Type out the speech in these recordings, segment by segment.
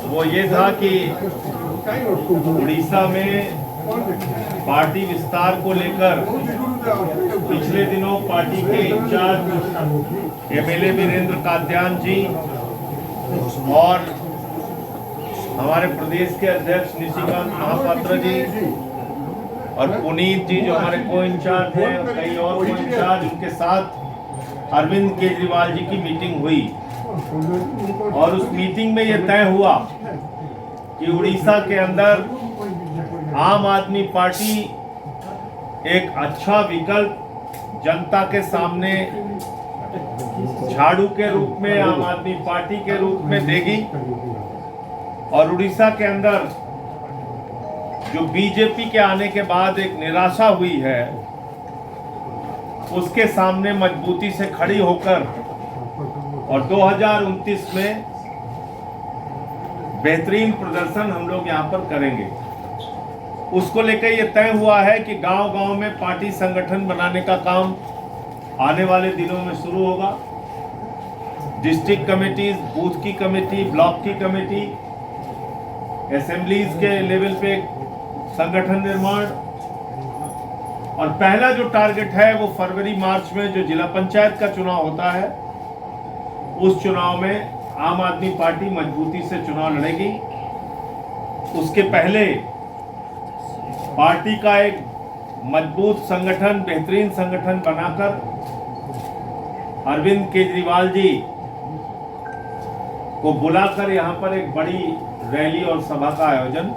वो ये था कि उड़ीसा में पार्टी विस्तार को लेकर पिछले दिनों पार्टी के इंचार्ज एमएलए वीरेंद्र कात्यायन जी और हमारे प्रदेश के अध्यक्ष निशिकांत महापात्र जी और पुनीत जी जो हमारे को इंचार्ज हैं और कई और को इंचार्ज, उनके साथ अरविंद केजरीवाल जी की मीटिंग हुई और उस मीटिंग में यह तय हुआ कि उड़ीसा के अंदर आम आदमी पार्टी एक अच्छा विकल्प जनता के सामने झाड़ू के रूप में, आम आदमी पार्टी के रूप में देगी और उड़ीसा के अंदर जो बीजेपी के आने के बाद एक निराशा हुई है उसके सामने मजबूती से खड़ी होकर और 2029 में बेहतरीन प्रदर्शन हम लोग यहाँ पर करेंगे। उसको लेकर ये तय हुआ है कि गांव-गांव में पार्टी संगठन बनाने का काम आने वाले दिनों में शुरू होगा। डिस्ट्रिक्ट कमेटीज, बूथ की कमेटी, ब्लॉक की कमेटी, असेंबलीज के लेवल पे संगठन निर्माण और पहला जो टारगेट है वो फरवरी मार्च में जो जिला पंचायत का चुनाव होता है उस चुनाव में आम आदमी पार्टी मजबूती से चुनाव लड़ेगी। उसके पहले पार्टी का एक मजबूत संगठन, बेहतरीन संगठन बनाकर अरविंद केजरीवाल जी को बुलाकर यहाँ पर एक बड़ी रैली और सभा का आयोजन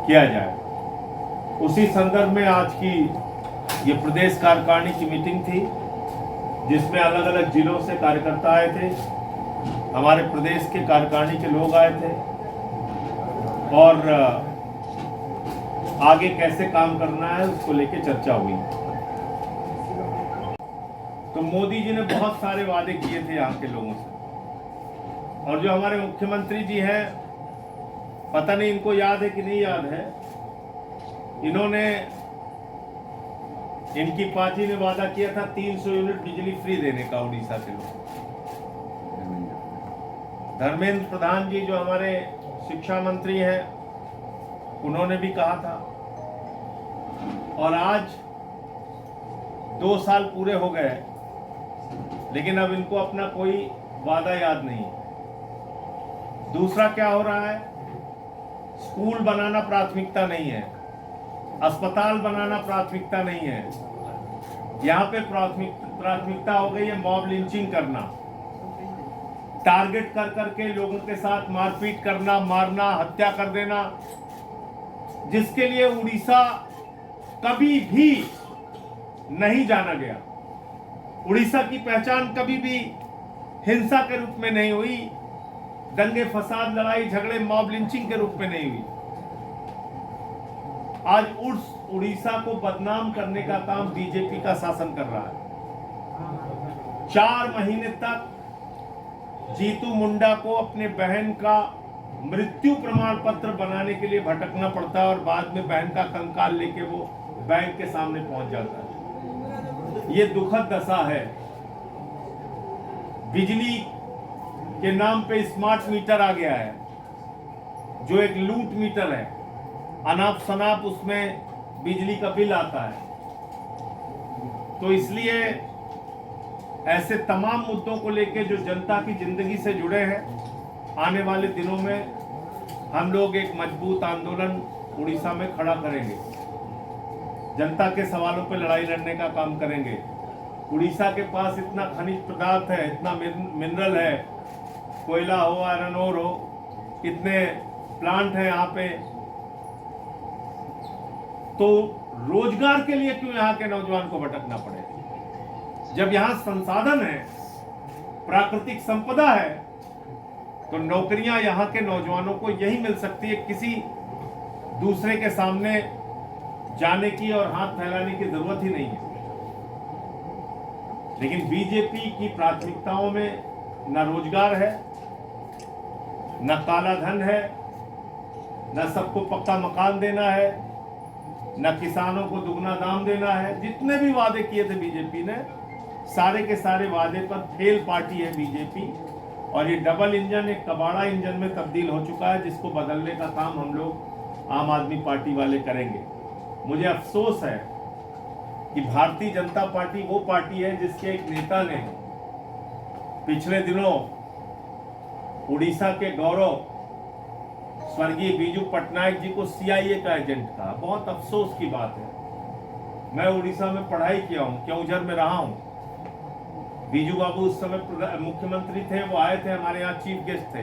किया जाए। उसी संदर्भ में आज की ये प्रदेश कार्यकारिणी की मीटिंग थी जिसमें अलग अलग जिलों से कार्यकर्ता आए थे, हमारे प्रदेश के कार्यकारिणी के लोग आए थे और आगे कैसे काम करना है उसको लेके चर्चा हुई। तो मोदी जी ने बहुत सारे वादे किए थे यहाँ के लोगों से और जो हमारे मुख्यमंत्री जी हैं, पता नहीं इनको याद है कि नहीं याद है, इन्होंने, इनकी पार्टी ने वादा किया था 300 यूनिट बिजली फ्री देने का उड़ीसा के लोग। धर्मेंद्र प्रधान जी जो हमारे शिक्षा मंत्री हैं उन्होंने भी कहा था और आज 2 साल पूरे हो गए लेकिन अब इनको अपना कोई वादा याद नहीं। दूसरा क्या हो रहा है, स्कूल बनाना प्राथमिकता नहीं है, अस्पताल बनाना प्राथमिकता नहीं है, यहाँ पे प्राथमिकता हो गई है मॉब लिंचिंग करना, टारगेट कर करके लोगों के साथ मारपीट करना, मारना, हत्या कर देना, जिसके लिए उड़ीसा कभी भी नहीं जाना गया। उड़ीसा की पहचान कभी भी हिंसा के रूप में नहीं हुई, दंगे फसाद, लड़ाई झगड़े, मॉब लिंचिंग के रूप में नहीं हुई। आज उड़ीसा को बदनाम करने का काम बीजेपी का शासन कर रहा है। 4 महीने तक जीतू मुंडा को अपने बहन का मृत्यु प्रमाण पत्र बनाने के लिए भटकना पड़ता है और बाद में बहन का कंकाल लेके वो बैंक के सामने पहुंच जाता है। ये दुखद दशा है। बिजली के नाम पे स्मार्ट मीटर आ गया है जो एक लूट मीटर है, अनाप शनाप उसमें बिजली का बिल आता है। तो इसलिए ऐसे तमाम मुद्दों को लेकर जो जनता की जिंदगी से जुड़े हैं, आने वाले दिनों में हम लोग एक मजबूत आंदोलन उड़ीसा में खड़ा करेंगे, जनता के सवालों पर लड़ाई लड़ने का काम करेंगे। उड़ीसा के पास इतना खनिज पदार्थ है, इतना मिनरल है, कोयला हो, आयरन ओर हो, इतने प्लांट हैं यहाँ पे, तो रोजगार के लिए क्यों यहाँ के नौजवान को भटकना पड़े? जब यहाँ संसाधन है, प्राकृतिक संपदा है, तो नौकरियां यहाँ के नौजवानों को यही मिल सकती है, किसी दूसरे के सामने जाने की और हाथ फैलाने की जरूरत ही नहीं है। लेकिन बीजेपी की प्राथमिकताओं में न रोजगार है, न काला धन है, न सबको पक्का मकान देना है, न किसानों को दुगना दाम देना है। जितने भी वादे किए थे बीजेपी ने, सारे के सारे वादे पर फेल पार्टी है बीजेपी। और ये डबल इंजन एक कबाड़ा इंजन में तब्दील हो चुका है, जिसको बदलने का काम हम लोग आम आदमी पार्टी वाले करेंगे। मुझे अफसोस है कि भारतीय जनता पार्टी वो पार्टी है जिसके एक नेता ने पिछले दिनों उड़ीसा के गौरव स्वर्गीय बीजू पटनायक जी को सीआईए का एजेंट कहा। बहुत अफसोस की बात है। मैं उड़ीसा में पढ़ाई किया हूं, केवंझर में रहा हूं। बीजू बाबू उस समय मुख्यमंत्री थे, वो आए थे, हमारे यहाँ चीफ गेस्ट थे,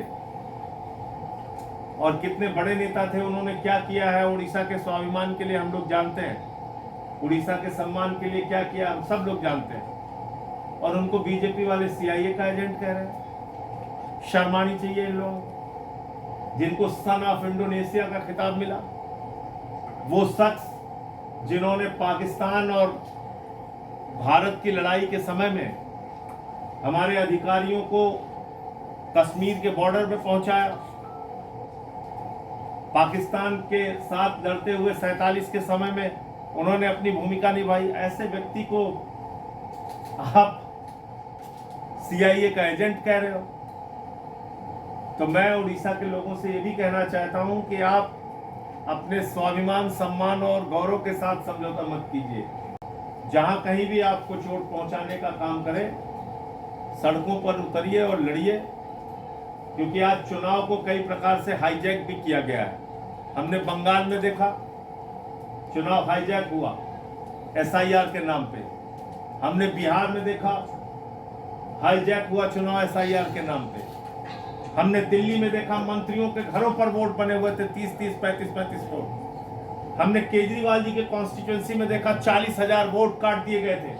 और कितने बड़े नेता थे। उन्होंने क्या किया है उड़ीसा के स्वाभिमान के लिए हम लोग जानते हैं, उड़ीसा के सम्मान के लिए क्या किया हम सब लोग जानते हैं। और उनको बीजेपी वाले सीआईए का एजेंट कह रहे हैं। शर्म आनी चाहिए इन लोगों को, जिनको सन ऑफ इंडोनेशिया का खिताब मिला। वो शख्स जिन्होंने पाकिस्तान और भारत की लड़ाई के समय में हमारे अधिकारियों को कश्मीर के बॉर्डर पे पहुंचाया, पाकिस्तान के साथ लड़ते हुए 47 के समय में उन्होंने अपनी भूमिका निभाई। ऐसे व्यक्ति को आप सीआईए का एजेंट कह रहे हो। तो मैं उड़ीसा के लोगों से ये भी कहना चाहता हूं कि आप अपने स्वाभिमान, सम्मान और गौरव के साथ समझौता मत कीजिए। जहां कहीं भी आपको चोट पहुंचाने का काम करे, सड़कों पर उतरिए और लड़िए, क्योंकि आज चुनाव को कई प्रकार से हाईजैक भी किया गया है। हमने बंगाल में देखा चुनाव हाईजैक हुआ एसआईआर के नाम पे। हमने बिहार में देखा हाईजैक हुआ चुनाव एसआईआर के नाम पे। हमने दिल्ली में देखा मंत्रियों के घरों पर वोट बने हुए थे, 30-30, 35-35 वोट। हमने केजरीवाल जी के कॉन्स्टिट्यूएंसी में देखा 40,000 वोट काट दिए गए थे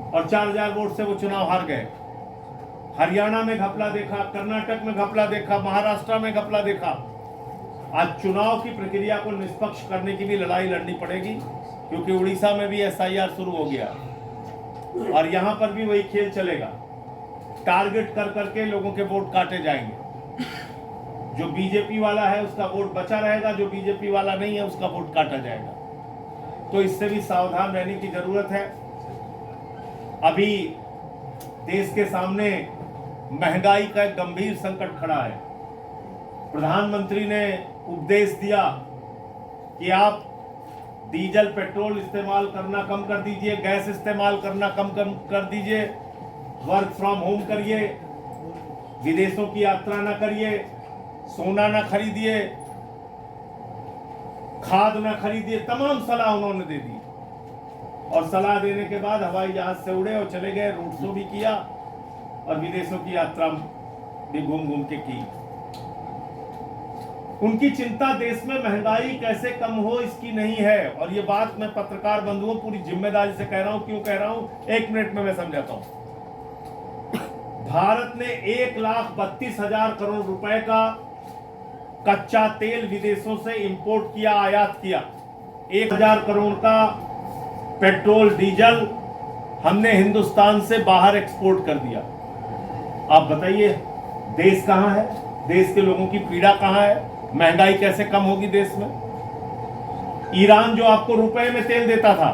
और 4,000 वोट से वो चुनाव हार गए। हरियाणा में घपला देखा, कर्नाटक में घपला देखा, महाराष्ट्र में घपला देखा। आज चुनाव की प्रक्रिया को निष्पक्ष करने की भी लड़ाई लड़नी पड़ेगी, क्योंकि उड़ीसा में भी एसआईआर शुरू हो गया और यहां पर भी वही खेल चलेगा। टारगेट कर करके लोगों के वोट काटे जाएंगे। जो बीजेपी वाला है उसका वोट बचा रहेगा, जो बीजेपी वाला नहीं है उसका वोट काटा जाएगा। तो इससे भी सावधान रहने की जरूरत है। अभी देश के सामने महंगाई का एक गंभीर संकट खड़ा है। प्रधानमंत्री ने उपदेश दिया कि आप डीजल पेट्रोल इस्तेमाल करना कम कर दीजिए, गैस इस्तेमाल करना कम कर दीजिए, वर्क फ्रॉम होम करिए, विदेशों की यात्रा ना करिए, सोना ना खरीदिए, खाद ना खरीदिए। तमाम सलाह उन्होंने दे दी और सलाह देने के बाद हवाई जहाज से उड़े और चले गए, रोड शो भी किया और विदेशों की यात्रा भी घूम घूम के की। उनकी चिंता देश में महंगाई कैसे कम हो इसकी नहीं है। और ये बात मैं पत्रकार बंधुओं पूरी जिम्मेदारी से कह रहा हूं। क्यों कह रहा हूं, 1 मिनट में मैं समझाता हूं। भारत ने 1,32,000 करोड़ रुपए का कच्चा तेल विदेशों से इंपोर्ट किया, आयात किया। 1,000 करोड़ का पेट्रोल डीजल हमने हिंदुस्तान से बाहर एक्सपोर्ट कर दिया। आप बताइए देश कहां है, देश के लोगों की पीड़ा कहां है, महंगाई कैसे कम होगी देश में। ईरान जो आपको रुपए में तेल देता था,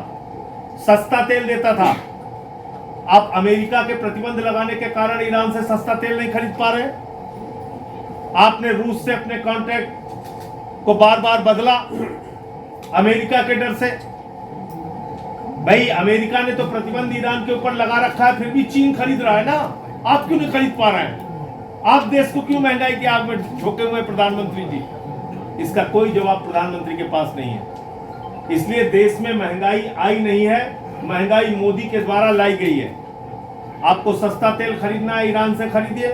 सस्ता तेल देता था, आप अमेरिका के प्रतिबंध लगाने के कारण ईरान से सस्ता तेल नहीं खरीद पा रहे। आपने रूस से अपने कॉन्ट्रैक्ट को बार बार बदला अमेरिका के डर से। भाई अमेरिका ने तो प्रतिबंध ईरान के ऊपर लगा रखा है, फिर भी चीन खरीद रहा है ना। आप क्यों नहीं खरीद पा रहे हैं? आप देश को क्यों महंगाई की आग में झोंके हुए प्रधानमंत्री जी? इसका कोई जवाब प्रधानमंत्री के पास नहीं है। इसलिए देश में महंगाई आई नहीं है, महंगाई मोदी के द्वारा लाई गई है। आपको सस्ता तेल खरीदना है, ईरान से खरीदिए,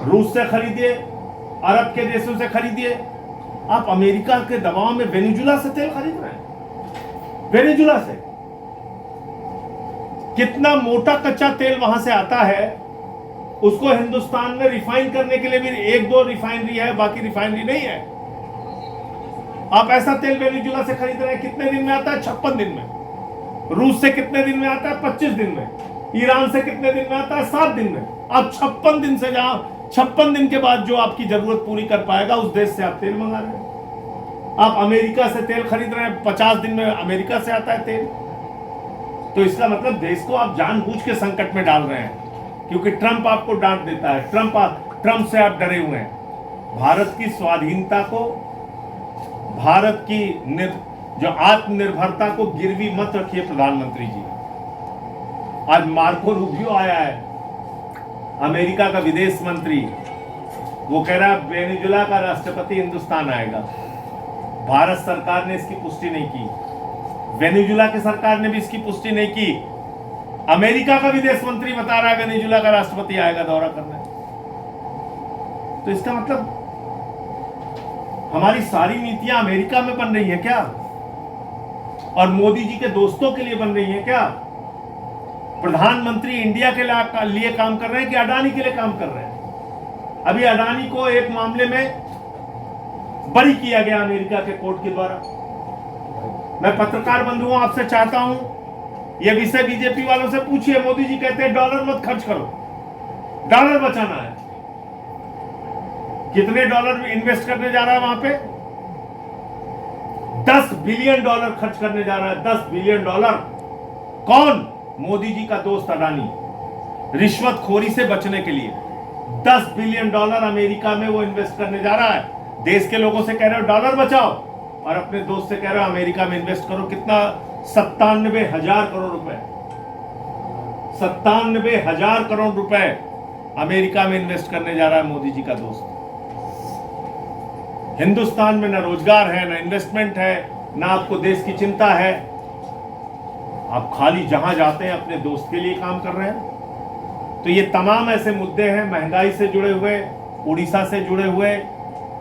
रूस से खरीदिए, अरब के देशों से खरीदिए। आप अमेरिका के दबाव में वेनेजुला से तेल खरीद रहे हैं। वेनेजुला से कितना मोटा कच्चा तेल वहां से आता है, उसको हिंदुस्तान में रिफाइन करने के लिए भी 1-2 रिफाइनरी है, बाकी रिफाइनरी नहीं है। आप ऐसा तेल वेनेजुला से खरीद रहे हैं, कितने दिन में आता है? 56 दिन में। रूस से कितने दिन में आता है? 25 दिन में। ईरान से कितने दिन में आता है? 7 दिन में। आप 56 दिन से, जहां 56 दिन के बाद जो आपकी जरूरत पूरी कर पाएगा उस देश से आप तेल मंगा रहे हैं। आप अमेरिका से तेल खरीद रहे हैं, 50 दिन में अमेरिका से आता है तेल। तो इसका मतलब देश को आप जानबूझ के संकट में डाल रहे हैं। क्योंकि ट्रंप आपको डांट देता है, ट्रंप से आप डरे हुए हैं। भारत की स्वाधीनता को, भारत की जो आत्मनिर्भरता को गिरवी मत रखिए प्रधानमंत्री जी। आज मार्को रूबियो आया है, अमेरिका का विदेश मंत्री, वो कह रहा है वेनेजुएला का राष्ट्रपति हिंदुस्तान आएगा। भारत सरकार ने इसकी पुष्टि नहीं की, वेनेजुएला की सरकार ने भी इसकी पुष्टि नहीं की। अमेरिका का विदेश मंत्री बता रहा है वेनेजुएला का राष्ट्रपति आएगा दौरा करने। तो इसका मतलब हमारी सारी नीतियां अमेरिका में बन रही है क्या, और मोदी जी के दोस्तों के लिए बन रही है क्या? प्रधानमंत्री इंडिया के लिए काम कर रहे हैं कि अडानी के लिए काम कर रहे हैं? अभी अडानी को एक मामले में बरी किया गया अमेरिका के कोर्ट के द्वारा। मैं पत्रकार बंधुओं आपसे चाहता हूं, यह विषय बीजेपी वालों से पूछिए। मोदी जी कहते हैं डॉलर मत खर्च करो, डॉलर बचाना है। कितने डॉलर इन्वेस्ट करने जा रहा है वहां पे? $10 बिलियन खर्च करने जा रहा है। $10 बिलियन। कौन? मोदी जी का दोस्त अडानी, रिश्वतखोरी से बचने के लिए $10 बिलियन अमेरिका में वो इन्वेस्ट करने जा रहा है। देश के लोगों से कह रहे हो डॉलर बचाओ, और अपने दोस्त से कह रहे हो अमेरिका में इन्वेस्ट करो। कितना? 97,000 करोड़ रुपए, 97,000 करोड़ रुपए अमेरिका में इन्वेस्ट करने जा रहा है मोदी जी का दोस्त। हिंदुस्तान में ना रोजगार है, ना इन्वेस्टमेंट है, ना आपको देश की चिंता है। आप खाली जहां जाते हैं अपने दोस्त के लिए काम कर रहे हैं। तो ये तमाम ऐसे मुद्दे हैं, महंगाई से जुड़े हुए, उड़ीसा से जुड़े हुए,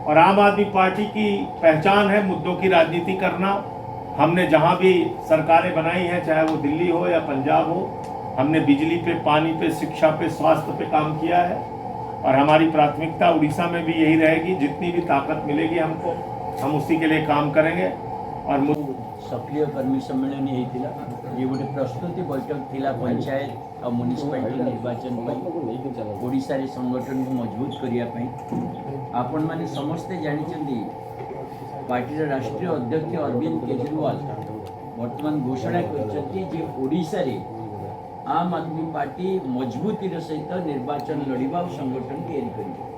और आम आदमी पार्टी की पहचान है मुद्दों की राजनीति करना। हमने जहां भी सरकारें बनाई हैं, चाहे वो दिल्ली हो या पंजाब हो, हमने बिजली पे, पानी पे, शिक्षा पे, स्वास्थ्य पे काम किया है, और हमारी प्राथमिकता उड़ीसा में भी यही रहेगी। जितनी भी ताकत मिलेगी हमको, हम उसी के लिए काम करेंगे। और सक्रिय कर्मी सम्मेलन होता ये गोटे प्रस्तुति बैठक थिला पंचायत और म्युनिसिपालिटी निर्वाचन ओडिशा रे संगठन को मजबूत करने। आपण माने समस्ते जानी पार्टी राष्ट्रीय अध्यक्ष अरविंद केजरीवाल वर्तमान घोषणा कर ओडिशा रे आम आदमी पार्टी मजबूती सहित निर्वाचन लड़वा और संगठन तैयारी करेंगे।